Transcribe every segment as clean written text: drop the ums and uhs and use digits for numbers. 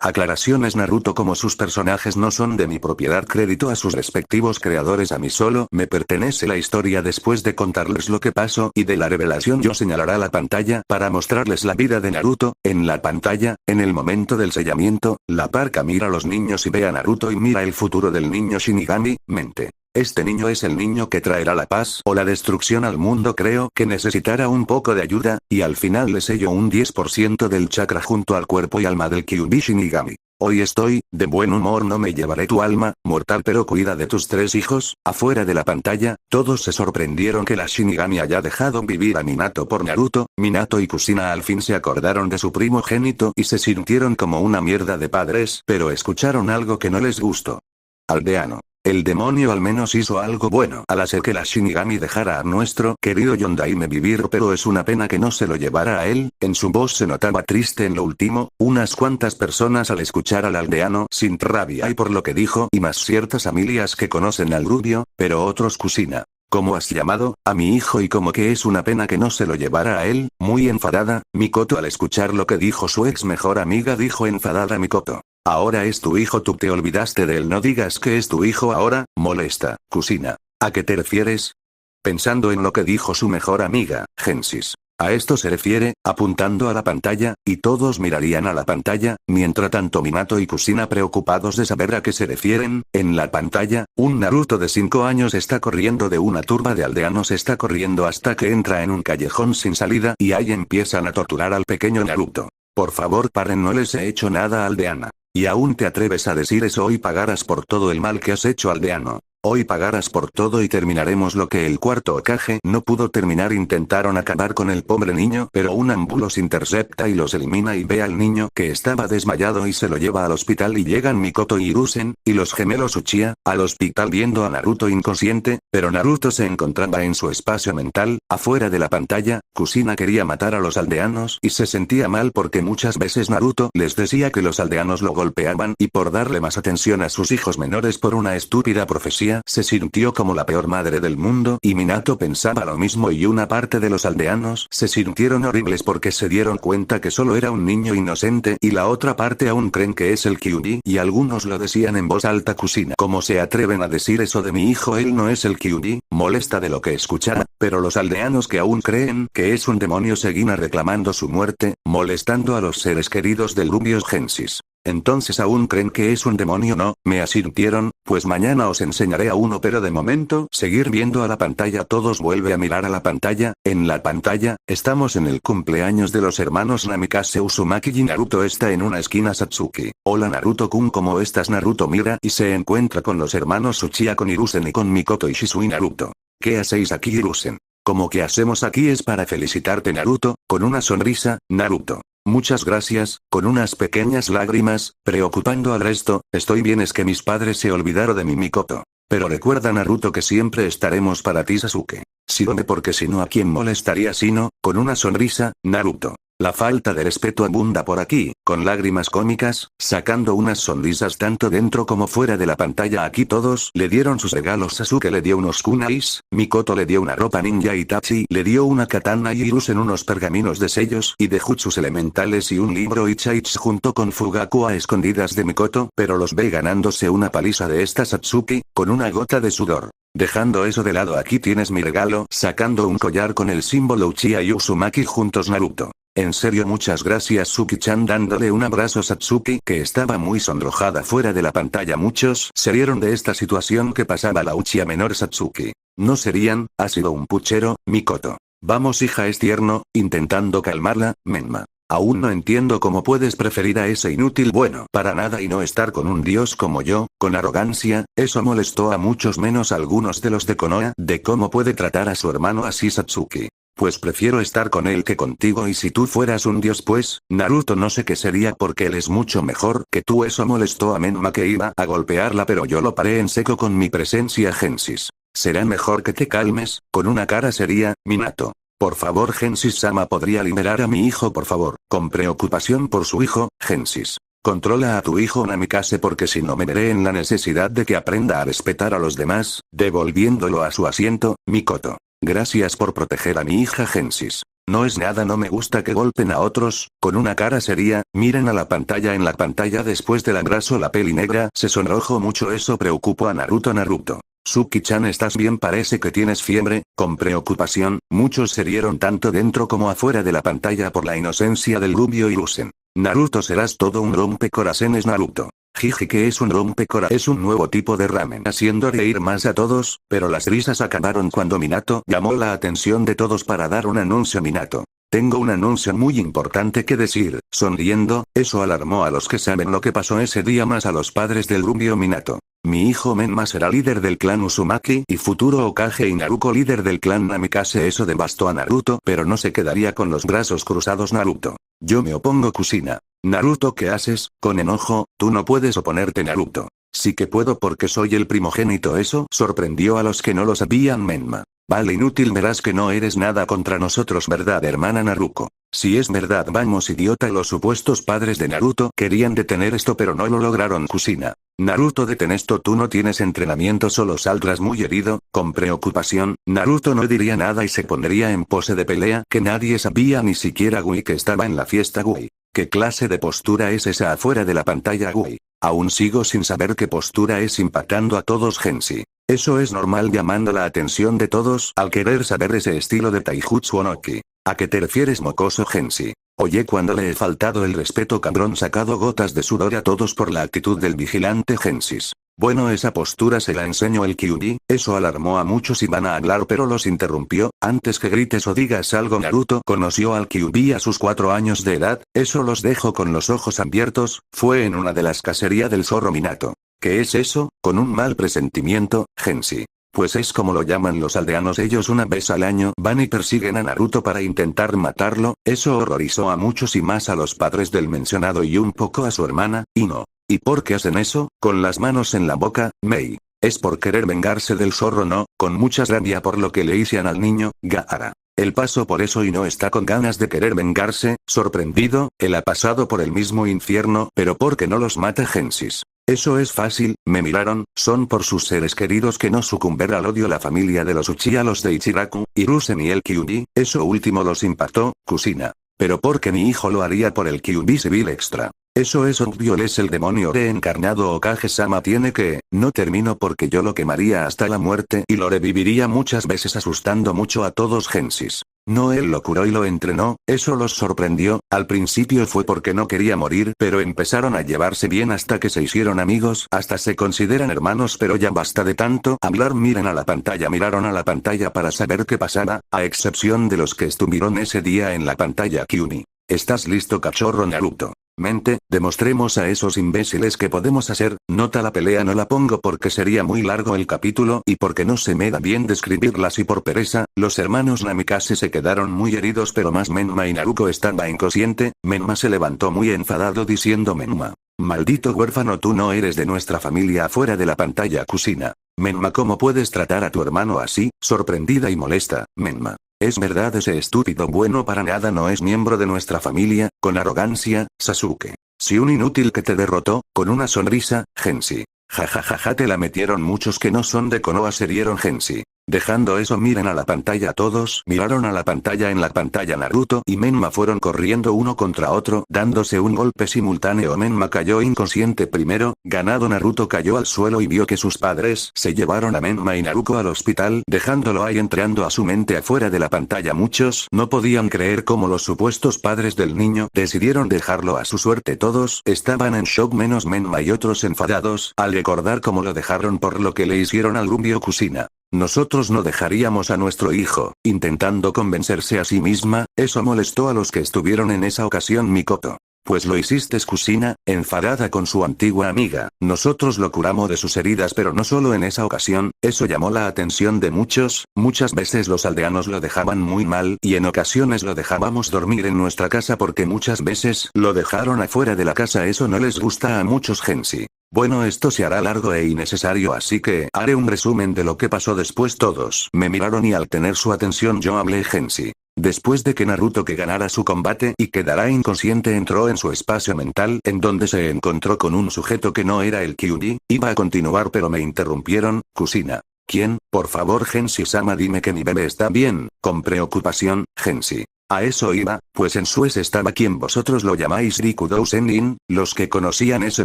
Aclaraciones Naruto. Como sus personajes no son de mi propiedad, crédito a sus respectivos creadores, a mí solo me pertenece la historia. Después de contarles lo que pasó y de la revelación, yo señalaré la pantalla para mostrarles la vida de Naruto. En la pantalla, en el momento del sellamiento, la parca mira a los niños y ve a Naruto y mira el futuro del niño Shinigami. Mente. Este niño es el niño que traerá la paz o la destrucción al mundo. Creo que necesitará un poco de ayuda, y al final le sello un 10% del chakra junto al cuerpo y alma del Kyuubi Shinigami. Hoy estoy, de buen humor, no me llevaré tu alma, mortal, pero cuida de tus 3 hijos. Afuera de la pantalla, todos se sorprendieron que la Shinigami haya dejado vivir a Minato por Naruto. Minato y Kusina al fin se acordaron de su primogénito y se sintieron como una mierda de padres, pero escucharon algo que no les gustó. Aldeano. El demonio al menos hizo algo bueno al hacer que la Shinigami dejara a nuestro querido Yondaime vivir, pero es una pena que no se lo llevara a él. En su voz se notaba triste en lo último. Unas cuantas personas al escuchar al aldeano sin rabia y por lo que dijo, y más ciertas familias que conocen al rubio, pero otros Kusina. ¿Cómo has llamado a mi hijo? Y como que es una pena que no se lo llevara a él. Muy enfadada, Mikoto al escuchar lo que dijo su ex mejor amiga, dijo enfadada Mikoto. Ahora es tu hijo, tú te olvidaste de él, no digas que es tu hijo ahora, molesta, Kusina. ¿A qué te refieres? Pensando en lo que dijo su mejor amiga, Gensis. A esto se refiere, apuntando a la pantalla, y todos mirarían a la pantalla, mientras tanto Minato y Kusina preocupados de saber a qué se refieren. En la pantalla, un Naruto de 5 años está corriendo de una turba de aldeanos, está corriendo hasta que entra en un callejón sin salida y ahí empiezan a torturar al pequeño Naruto. Por favor paren, no les he hecho nada, aldeana. ¿Y aún te atreves a decir eso? Hoy pagarás por todo el mal que has hecho, aldeano. Hoy pagarás por todo y terminaremos lo que el cuarto Hokage no pudo terminar. Intentaron acabar con el pobre niño, pero un Anbu los intercepta y los elimina y ve al niño que estaba desmayado y se lo lleva al hospital. Y llegan Mikoto y Hiruzen, y los gemelos Uchiha, al hospital viendo a Naruto inconsciente, pero Naruto se encontraba en su espacio mental. Afuera de la pantalla, Kusina quería matar a los aldeanos y se sentía mal porque muchas veces Naruto les decía que los aldeanos lo golpeaban, y por darle más atención a sus hijos menores por una estúpida profecía, se sintió como la peor madre del mundo, y Minato pensaba lo mismo, y una parte de los aldeanos se sintieron horribles porque se dieron cuenta que solo era un niño inocente, y la otra parte aún creen que es el Kyuubi, y algunos lo decían en voz alta. Kusina, ¿cómo se atreven a decir eso de mi hijo? Él no es el Kyuubi, molesta de lo que escuchara, pero los aldeanos que aún creen que es un demonio seguían reclamando su muerte, molestando a los seres queridos del rubio Gensis. Entonces aún creen que es un demonio, ¿no? Me asintieron, pues mañana os enseñaré a uno, pero de momento, seguir viendo a la pantalla. Todos vuelve a mirar a la pantalla. En la pantalla, estamos en el cumpleaños de los hermanos Namikaze Uzumaki y Naruto está en una esquina. Satsuki. Hola Naruto-kun, ¿cómo estás? Naruto mira y se encuentra con los hermanos Uchiha, con Hiruzen y con Mikoto y Shisui. Naruto. ¿Qué hacéis aquí, Hiruzen? ¿Cómo que hacemos aquí? Es para felicitarte, Naruto, con una sonrisa, Naruto. Muchas gracias, con unas pequeñas lágrimas, preocupando al resto. Estoy bien, es que mis padres se olvidaron de mi Mikoto. Pero recuerda, Naruto, que siempre estaremos para ti, Sasuke. Sígueme porque si no, ¿a quién molestaría si no? Con una sonrisa, Naruto. La falta de respeto abunda por aquí, con lágrimas cómicas, sacando unas sonrisas tanto dentro como fuera de la pantalla. Aquí todos le dieron sus regalos. Sasuke le dio unos kunais, Mikoto le dio una ropa ninja, Itachi le dio una katana y Hiruzen unos pergaminos de sellos y de jutsus elementales y un libro Ichaichi junto con Fugaku a escondidas de Mikoto, pero los ve ganándose una paliza de esta Satsuki, con una gota de sudor. Dejando eso de lado, aquí tienes mi regalo, sacando un collar con el símbolo Uchiha y Uzumaki juntos. Naruto. En serio, muchas gracias, Suki-chan, dándole un abrazo a Satsuki, que estaba muy sonrojada. Fuera de la pantalla muchos se rieron de esta situación que pasaba la Uchiha menor Satsuki. No serían, ha sido un puchero, Mikoto. Vamos hija, es tierno, intentando calmarla, Menma. Aún no entiendo cómo puedes preferir a ese inútil bueno para nada y no estar con un dios como yo, con arrogancia. Eso molestó a muchos menos a algunos de los de Konoha, de cómo puede tratar a su hermano así Satsuki. Pues prefiero estar con él que contigo, y si tú fueras un dios pues, Naruto, no sé qué sería porque él es mucho mejor que tú. Eso molestó a Menma, que iba a golpearla pero yo lo paré en seco con mi presencia. Gensis. Será mejor que te calmes, con una cara seria, Minato. Por favor, Gensis-sama, ¿podría liberar a mi hijo por favor? Con preocupación por su hijo, Gensis. Controla a tu hijo Namikaze porque si no me veré en la necesidad de que aprenda a respetar a los demás, devolviéndolo a su asiento, Mikoto. Gracias por proteger a mi hija Gensis. No es nada, no me gusta que golpen a otros. Con una cara seria, miren a la pantalla. En la pantalla después del abrazo la peli negra se sonrojó mucho. Eso preocupó a Naruto. Suki-chan, ¿estás bien? Parece que tienes fiebre. Con preocupación, muchos se rieron tanto dentro como afuera de la pantalla por la inocencia del rubio Hiruzen. Naruto, serás todo un rompecorazones. Naruto. Jiji, ¿qué es un rompecorazones? Es un nuevo tipo de ramen, haciendo reír más a todos, pero las risas acabaron cuando Minato llamó la atención de todos para dar un anuncio. Minato. Tengo un anuncio muy importante que decir. Sonriendo, eso alarmó a los que saben lo que pasó ese día, más a los padres del rubio Minato. Mi hijo Menma será líder del clan Uzumaki y futuro Hokage, y Naruto líder del clan Namikaze. Eso devastó a Naruto, pero no se quedaría con los brazos cruzados. Naruto. Yo me opongo, Kushina. Naruto, ¿qué haces? Con enojo, tú no puedes oponerte. Naruto. Sí que puedo porque soy el primogénito. Eso sorprendió a los que no lo sabían. Menma. Vale, inútil, verás que no eres nada contra nosotros, ¿verdad, hermana Naruto? Si es verdad, vamos, idiota. Los supuestos padres de Naruto querían detener esto pero no lo lograron. Kushina. Naruto, detén esto, tú no tienes entrenamiento, solo saldrás muy herido. Con preocupación, Naruto no diría nada y se pondría en pose de pelea que nadie sabía, ni siquiera Gui, que estaba en la fiesta. Gui. ¿Qué clase de postura es esa afuera de la pantalla? Gui. Aún sigo sin saber qué postura es, impactando a todos. Genshi. Eso es normal, llamando la atención de todos al querer saber ese estilo de Taijutsu Onoki. ¿A qué te refieres, mocoso Genshi? Oye, cuando le he faltado el respeto, cabrón, sacado gotas de sudor a todos por la actitud del vigilante Gensis. Bueno, esa postura se la enseñó el Kyuubi. Eso alarmó a muchos. Iban a hablar pero los interrumpió. Antes que grites o digas algo, Naruto conoció al Kyuubi a sus 4 años de edad. Eso los dejó con los ojos abiertos. Fue en una de las cacerías del zorro Minato. ¿Qué es eso? Con un mal presentimiento, Genshi. Pues es como lo llaman los aldeanos, ellos una vez al año van y persiguen a Naruto para intentar matarlo. Eso horrorizó a muchos y más a los padres del mencionado y un poco a su hermana, Ino. ¿Y por qué hacen eso? Con las manos en la boca, Mei. Es por querer vengarse del zorro, no, con mucha rabia por lo que le hicieron al niño, Gaara. Él pasó por eso y no está con ganas de querer vengarse. Sorprendido, él ha pasado por el mismo infierno, pero ¿por qué no los mata Gensis? Eso es fácil, me miraron, son por sus seres queridos que no sucumber al odio. La familia de los Uchiha, los de Ichiraku, Hiruzen y el Kyuubi, eso último los impactó, Kushina. Pero ¿por qué mi hijo lo haría por el Kyuubi civil extra? Eso es obvio, él es el demonio reencarnado. Hokage-sama tiene que, no termino porque yo lo quemaría hasta la muerte y lo reviviría muchas veces, asustando mucho a todos. Gensis. No, él lo curó y lo entrenó. Eso los sorprendió. Al principio fue porque no quería morir, pero empezaron a llevarse bien hasta que se hicieron amigos, hasta se consideran hermanos. Pero ya basta de tanto hablar, miren a la pantalla. Miraron a la pantalla para saber qué pasaba, a excepción de los que estuvieron ese día en la pantalla. Kyuubi. ¿Estás listo, cachorro? Naruto. Mente, demostremos a esos imbéciles que podemos hacer. Nota: la pelea no la pongo porque sería muy largo el capítulo y porque no se me da bien describirlas, y por pereza. Los hermanos Namikaze se quedaron muy heridos, pero más Menma y Naruto estaba inconsciente. Menma se levantó muy enfadado diciendo: Menma, maldito huérfano, tú no eres de nuestra familia. Afuera de la pantalla, Kushina. Menma, ¿cómo puedes tratar a tu hermano así? Sorprendida y molesta, Menma. Es verdad, ese estúpido bueno para nada no es miembro de nuestra familia. Con arrogancia, Sasuke. Si un inútil que te derrotó, con una sonrisa, Genshi. Jajajaja, te la metieron muchos que no son de Konoha, se rieron. Genshi. Dejando eso, miren a la pantalla. Todos miraron a la pantalla. En la pantalla Naruto y Menma fueron corriendo uno contra otro, dándose un golpe simultáneo. Menma cayó inconsciente primero. Ganado, Naruto cayó al suelo y vio que sus padres se llevaron a Menma y Naruto al hospital, dejándolo ahí entrando a su mente. Afuera de la pantalla muchos no podían creer cómo los supuestos padres del niño decidieron dejarlo a su suerte. Todos estaban en shock menos Menma y otros enfadados al recordar cómo lo dejaron por lo que le hicieron al rubio Kushina. Nosotros no dejaríamos a nuestro hijo, intentando convencerse a sí misma. Eso molestó a los que estuvieron en esa ocasión. Mikoto. Pues lo hiciste, Kushina, enfadada con su antigua amiga. Nosotros lo curamos de sus heridas, pero no solo en esa ocasión. Eso llamó la atención de muchos. Muchas veces los aldeanos lo dejaban muy mal y en ocasiones lo dejábamos dormir en nuestra casa porque muchas veces lo dejaron afuera de la casa. Eso no les gusta a muchos. Genshi. Bueno, esto se hará largo e innecesario, así que haré un resumen de lo que pasó después. Todos me miraron y al tener su atención yo hablé. Genshi. Después de que Naruto que ganara su combate y quedara inconsciente, entró en su espacio mental, en donde se encontró con un sujeto que no era el Kyuubi. Iba a continuar pero me interrumpieron. Kushina. ¿Quién? Por favor, Genshi-sama, dime que mi bebé está bien. Con preocupación, Genshi. A eso iba, pues en Suez estaba quien vosotros lo llamáis Rikudou Sennin. Los que conocían ese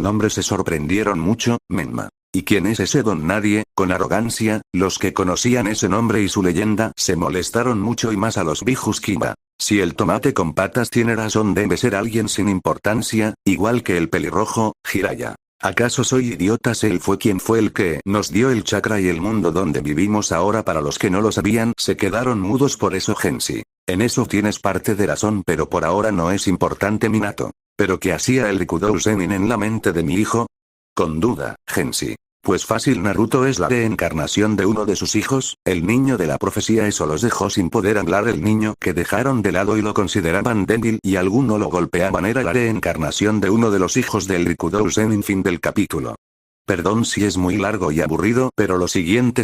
nombre se sorprendieron mucho. Menma. ¿Y quién es ese don nadie? Con arrogancia, los que conocían ese nombre y su leyenda se molestaron mucho y más a los Bijus Kiba. Si el tomate con patas tiene razón, debe ser alguien sin importancia, igual que el pelirrojo, Jiraiya. ¿Acaso soy idiota? Él fue quien fue el que nos dio el chakra y el mundo donde vivimos ahora. Para los que no lo sabían, se quedaron mudos por eso, Genshi. En eso tienes parte de razón, pero por ahora no es importante, Minato. ¿Pero qué hacía el Rikudou Sennin en la mente de mi hijo? Con duda, Genshi. Pues fácil, Naruto es la reencarnación de uno de sus hijos, el niño de la profecía. Eso los dejó sin poder hablar. El niño que dejaron de lado y lo consideraban débil y alguno lo golpeaban era la reencarnación de uno de los hijos del Rikudou Sennin. Fin del capítulo. Perdón si es muy largo y aburrido, pero lo siguiente